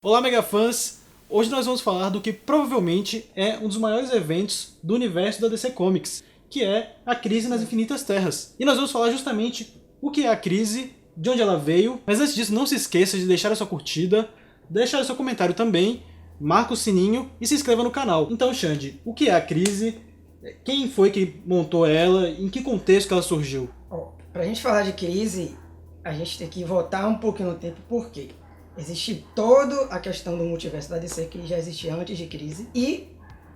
Olá, mega fãs! Hoje nós vamos falar do que provavelmente é um dos maiores eventos do universo da DC Comics, que é a Crise nas Infinitas Terras. E nós vamos falar justamente o que é a crise, de onde ela veio, mas antes disso não se esqueça de deixar a sua curtida, deixar o seu comentário também, marca o sininho e se inscreva no canal. Então, Xande, o que é a crise? Quem foi que montou ela? Em que contexto que ela surgiu? Pra gente falar de crise, a gente tem que voltar um pouquinho no tempo, por quê? Existe toda a questão do multiverso da DC que já existia antes de Crise. E,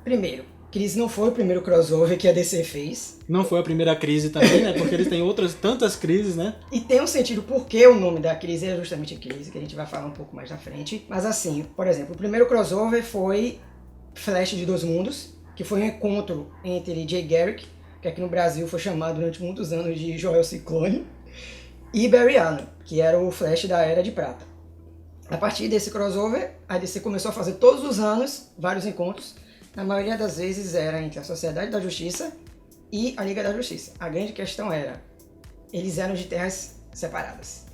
primeiro, Crise não foi o primeiro crossover que a DC fez. Não foi a primeira crise também, né? Porque eles têm outras tantas crises, né? E tem um sentido porque o nome da crise é justamente Crise, que a gente vai falar um pouco mais na frente. Mas assim, por exemplo, o primeiro crossover foi Flash de Dois Mundos, que foi um encontro entre Jay Garrick, que aqui no Brasil foi chamado durante muitos anos de Joel Ciclone, e Barry Allen, que era o Flash da Era de Prata. A partir desse crossover, a DC começou a fazer todos os anos vários encontros. Na maioria das vezes era entre a Sociedade da Justiça e a Liga da Justiça. A grande questão era, eles eram de terras separadas.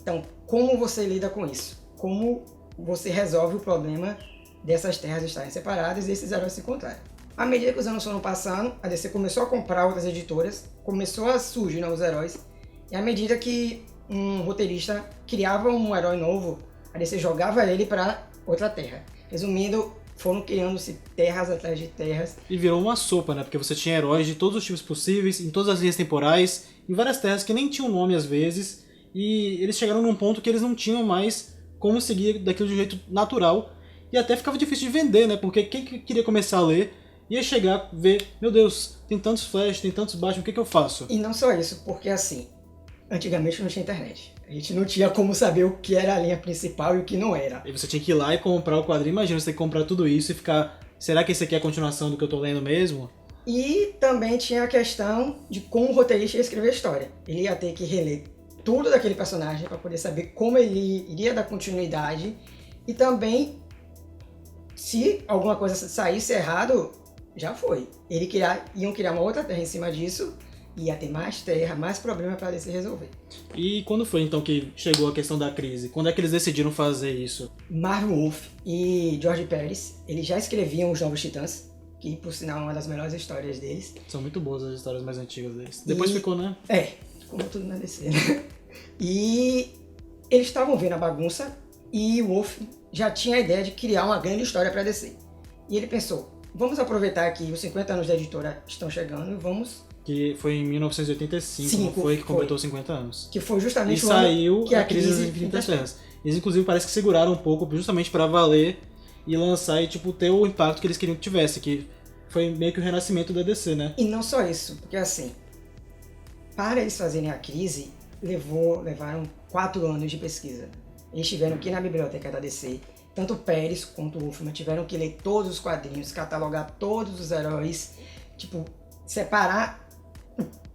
Então, como você lida com isso? Como você resolve o problema dessas terras estarem separadas e esses heróis se encontrarem? À medida que os anos foram passando, a DC começou a comprar outras editoras, começou a surgir novos heróis, e à medida que um roteirista criava um herói novo, a DC jogava ele para outra terra. Resumindo, foram criando-se terras atrás de terras. E virou uma sopa, né? Porque você tinha heróis de todos os tipos possíveis, em todas as linhas temporais, em várias terras que nem tinham nome às vezes, e eles chegaram num ponto que eles não tinham mais como seguir daquilo de um jeito natural, e até ficava difícil de vender, né? Porque quem queria começar a ler ia chegar, ver, meu Deus, tem tantos Flash, tem tantos Batman, o que eu faço? E não só isso, porque assim, antigamente não tinha internet. A gente não tinha como saber o que era a linha principal e o que não era. E você tinha que ir lá e comprar o quadrinho. Imagina você ter que comprar tudo isso e ficar... Será que esse aqui é a continuação do que eu tô lendo mesmo? E também tinha a questão de como o roteirista ia escrever a história. Ele ia ter que reler tudo daquele personagem para poder saber como ele iria dar continuidade. E também, se alguma coisa saísse errado, já foi. Iam criar uma outra terra em cima disso. Ia ter mais terra, mais problema para se resolver. E quando foi então que chegou a questão da crise? Quando é que eles decidiram fazer isso? Marv Wolf e George Pérez, eles já escreviam os Novos Titãs, que por sinal é uma das melhores histórias deles. São muito boas as histórias mais antigas deles. Depois ficou, né? Como tudo na DC, né? E eles estavam vendo a bagunça e o Wolf já tinha a ideia de criar uma grande história para DC. E ele pensou, vamos aproveitar que os 50 anos da editora estão chegando e vamos... Que foi em 1985, foi que completou 50 anos. Que foi justamente e saiu que a Crise das Infinitas Terras. Eles inclusive parece que seguraram um pouco justamente para valer e lançar e tipo ter o impacto que eles queriam que tivesse, que foi meio que o renascimento da DC, né? E não só isso, porque assim, para eles fazerem a Crise, levaram 4 anos de pesquisa. Eles tiveram que ir na biblioteca da DC, tanto o Pérez quanto o Wolfman tiveram que ler todos os quadrinhos, catalogar todos os heróis, tipo, separar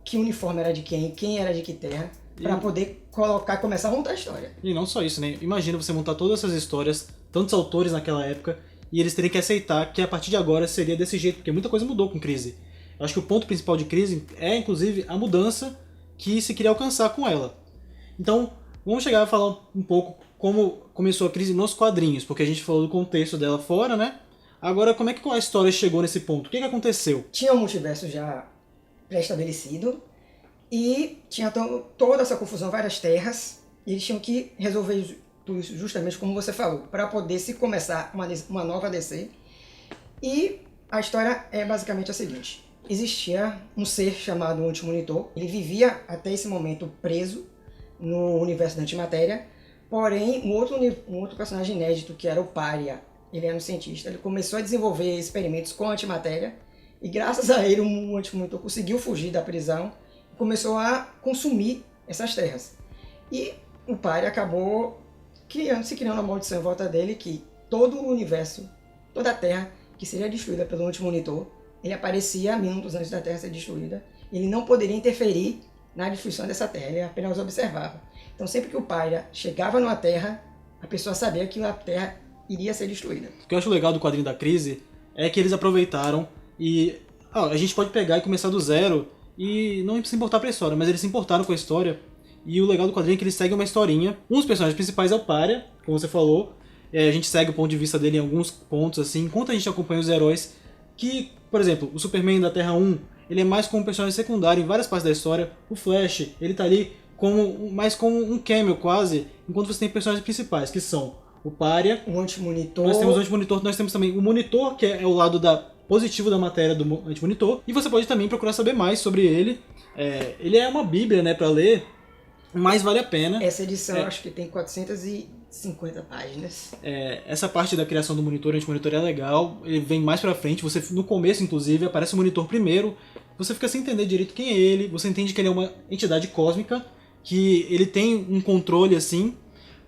que uniforme era de quem era de que terra, para poder começar a montar a história. E não só isso, né? Imagina você montar todas essas histórias, tantos autores naquela época, e eles terem que aceitar que a partir de agora seria desse jeito, porque muita coisa mudou com Crise. Eu acho que o ponto principal de Crise é, inclusive, a mudança que se queria alcançar com ela. Então, vamos chegar a falar um pouco como começou a Crise nos quadrinhos, porque a gente falou do contexto dela fora, né? Agora, como é que a história chegou nesse ponto? O que aconteceu? Tinha um multiverso já pré-estabelecido e tinha toda essa confusão, várias terras, e eles tinham que resolver tudo isso justamente como você falou, para poder se começar uma nova DC. E a história é basicamente a seguinte: existia um ser chamado Anti-Monitor, ele vivia até esse momento preso no universo da antimatéria, porém um outro personagem inédito, que era o Pária, ele era um cientista, ele começou a desenvolver experimentos com a antimatéria, e graças a ele o Anti-Monitor conseguiu fugir da prisão e começou a consumir essas terras. E o Pária acabou criando uma maldição em volta dele, que todo o universo, toda a Terra que seria destruída pelo Anti-Monitor, ele aparecia minutos antes da Terra ser destruída. Ele não poderia interferir na destruição dessa Terra, ele apenas observava. Então sempre que o Pária chegava numa Terra, a pessoa sabia que a Terra iria ser destruída. O que eu acho legal do quadrinho da Crise é que eles aproveitaram e a gente pode pegar e começar do zero e não se importar pra história, mas eles se importaram com a história. E o legal do quadrinho é que eles seguem uma historinha. Um dos personagens principais é o Pária, como você falou, a gente segue o ponto de vista dele em alguns pontos, assim, enquanto a gente acompanha os heróis que, por exemplo, o Superman da Terra 1, ele é mais como um personagem secundário em várias partes da história. O Flash, ele tá ali mais como um cameo quase, enquanto você tem personagens principais, que são o Pária, Um anti-monitor. nós temos o Anti-Monitor, nós temos também o Monitor, que é o lado positivo da matéria do Anti-Monitor, e você pode também procurar saber mais sobre ele. Ele é uma bíblia, né, pra ler, mas vale a pena. Essa edição eu acho que tem 450 páginas. Essa parte da criação do monitor e anti-monitor é legal, ele vem mais pra frente, no começo inclusive aparece o monitor primeiro, você fica sem entender direito quem é ele, você entende que ele é uma entidade cósmica, que ele tem um controle assim,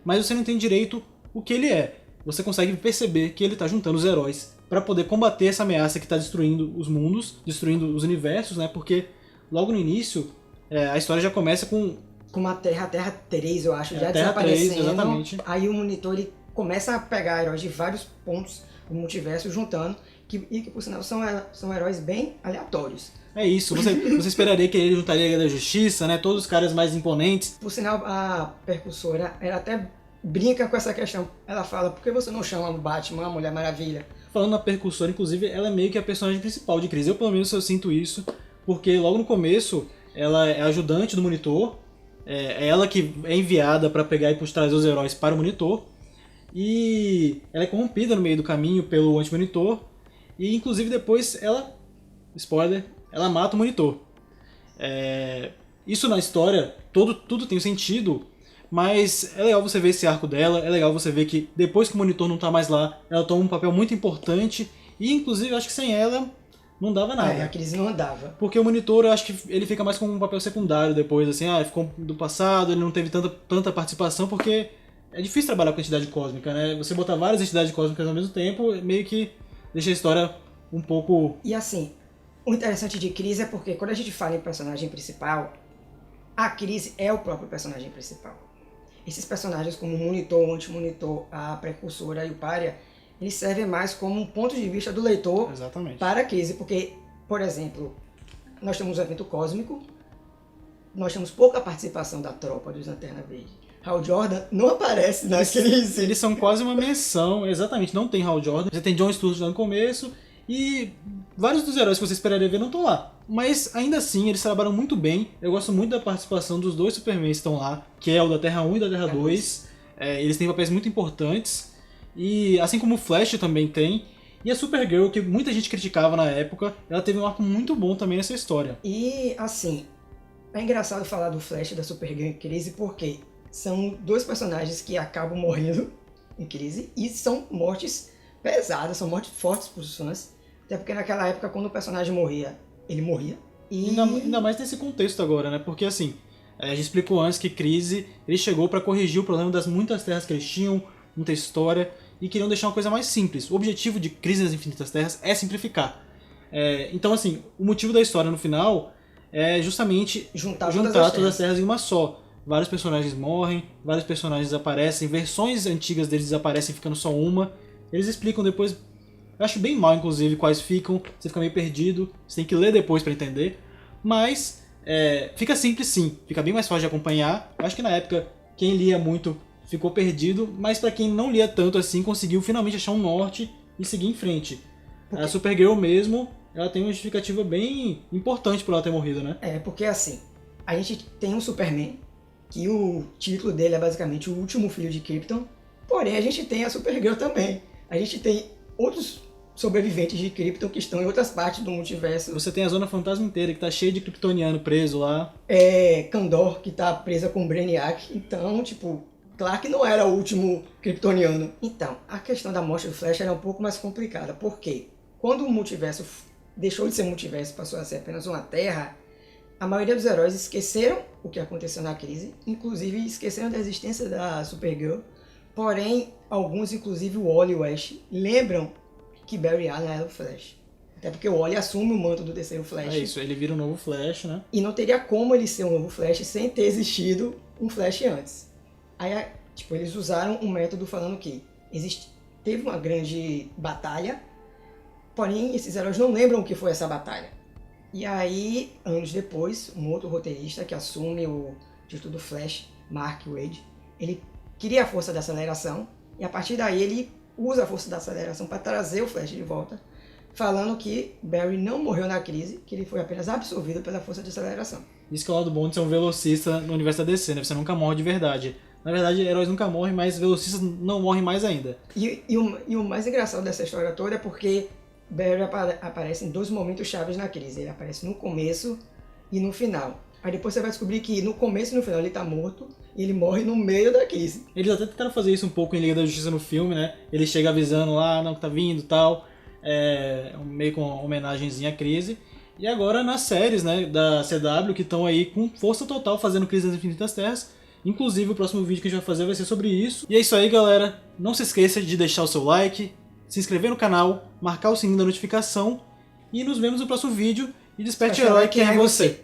mas você não entende direito o que ele é. Você consegue perceber que ele tá juntando os heróis pra poder combater essa ameaça que tá destruindo os mundos, destruindo os universos, né, porque logo no início a história já começa com a Terra 3, eu acho, já Terra 3, desaparecendo. exatamente. Aí o monitor ele começa a pegar heróis de vários pontos do multiverso, juntando, e que por sinal são heróis bem aleatórios. É isso, você esperaria que ele juntaria a Liga da Justiça, né, todos os caras mais imponentes. Por sinal, a Percussora, ela até brinca com essa questão. Ela fala, por que você não chama o Batman, a Mulher Maravilha? Falando na Percussora, inclusive, ela é meio que a personagem principal de Crise. Eu, pelo menos, eu sinto isso, porque logo no começo, ela é ajudante do Monitor, é ela que é enviada para pegar e trazer os heróis para o Monitor, e ela é corrompida no meio do caminho pelo Anti-Monitor, e inclusive depois ela, spoiler, ela mata o Monitor. Isso na história, tudo tem sentido, mas é legal você ver esse arco dela, é legal você ver que depois que o Monitor não tá mais lá, ela toma um papel muito importante, e inclusive acho que sem ela não dava nada. A Crise não andava. Porque o Monitor, eu acho que ele fica mais como um papel secundário depois, assim, ficou do passado, ele não teve tanta participação, porque é difícil trabalhar com entidade cósmica, né? Você botar várias entidades cósmicas ao mesmo tempo, meio que deixa a história um pouco... E assim, o interessante de Crise é porque quando a gente fala em personagem principal, a Crise é o próprio personagem principal. Esses personagens como o Monitor, o Anti-Monitor, a Precursora e o Pária, eles servem mais como um ponto de vista do leitor. Exatamente. Para a Crise, porque, por exemplo, nós temos um evento cósmico, nós temos pouca participação da tropa dos Lanterna Verde. Hal Jordan não aparece na Crise. Eles são quase uma menção, exatamente, não tem Hal Jordan. Você tem John Stewart lá no começo, e vários dos heróis que você esperaria ver não estão lá. Mas ainda assim, eles trabalham muito bem. Eu gosto muito da participação dos dois Supermans que estão lá, que é o da Terra 1 e da Terra 2. Eles têm papéis muito importantes. E assim como o Flash também tem. E a Supergirl, que muita gente criticava na época, ela teve um arco muito bom também nessa história. E assim, é engraçado falar do Flash e da Supergirl em Crise, porque são dois personagens que acabam morrendo em Crise, e são mortes pesadas, são mortes fortes para os fãs. Até porque naquela época, quando o personagem morria, ele morria. E ainda mais nesse contexto agora, né? Porque assim, a gente explicou antes que Crise, ele chegou para corrigir o problema das muitas terras que eles tinham, muita história, e queriam deixar uma coisa mais simples. O objetivo de Crise nas Infinitas Terras é simplificar. Então assim, o motivo da história no final é justamente juntar todas as terras em uma só. Vários personagens morrem, vários personagens desaparecem, versões antigas deles desaparecem ficando só uma. Eles explicam depois, eu acho bem mal inclusive quais ficam, você fica meio perdido, você tem que ler depois para entender. Mas fica simples sim, fica bem mais fácil de acompanhar. Eu acho que na época quem lia muito ficou perdido, mas para quem não lia tanto assim, conseguiu finalmente achar um norte e seguir em frente. A Supergirl mesmo, ela tem uma justificativa bem importante por ela ter morrido, né? Porque assim, a gente tem um Superman, que o título dele é basicamente o último filho de Krypton, porém a gente tem a Supergirl também. A gente tem outros sobreviventes de Krypton que estão em outras partes do multiverso. Você tem a Zona Fantasma inteira, que tá cheia de kryptoniano preso lá. Kandor, que tá presa com Brainiac. Então, tipo, Clark não era o último kryptoniano. Então, a questão da morte do Flash era um pouco mais complicada. Por quê? Quando o multiverso deixou de ser multiverso e passou a ser apenas uma Terra, a maioria dos heróis esqueceram o que aconteceu na Crise, inclusive esqueceram da existência da Supergirl. Porém, alguns, inclusive o Wally e o Ash, lembram que Barry Allen era o Flash. Até porque o Wally assume o manto do terceiro Flash. É isso, ele vira um novo Flash, né? E não teria como ele ser um novo Flash sem ter existido um Flash antes. Aí, tipo, eles usaram um método falando que teve uma grande batalha, porém esses heróis não lembram o que foi essa batalha. E aí, anos depois, um outro roteirista que assume o título do Flash, Mark Waid, ele queria a força da aceleração E a partir daí ele usa a força da aceleração para trazer o Flash de volta, falando que Barry não morreu na crise, que ele foi apenas absorvido pela força de aceleração. Isso que é o lado bom de ser um velocista no universo da DC, né? Você nunca morre de verdade. Na verdade, heróis nunca morrem, mas velocistas não morrem mais ainda. E o mais engraçado dessa história toda é porque Barry aparece em 2 momentos chaves na crise. Ele aparece no começo e no final. Aí depois você vai descobrir que no começo e no final ele tá morto e ele morre no meio da crise. Eles até tentaram fazer isso um pouco em Liga da Justiça no filme, né? Ele chega avisando lá, não, que tá vindo e tal. Meio com uma homenagenzinha à crise. E agora nas séries, né, da CW, que estão aí com força total fazendo Crise das Infinitas Terras. Inclusive o próximo vídeo que a gente vai fazer vai ser sobre isso. E é isso aí, galera. Não se esqueça de deixar o seu like, se inscrever no canal, marcar o sininho da notificação. E nos vemos no próximo vídeo. E desperte o herói que é em você.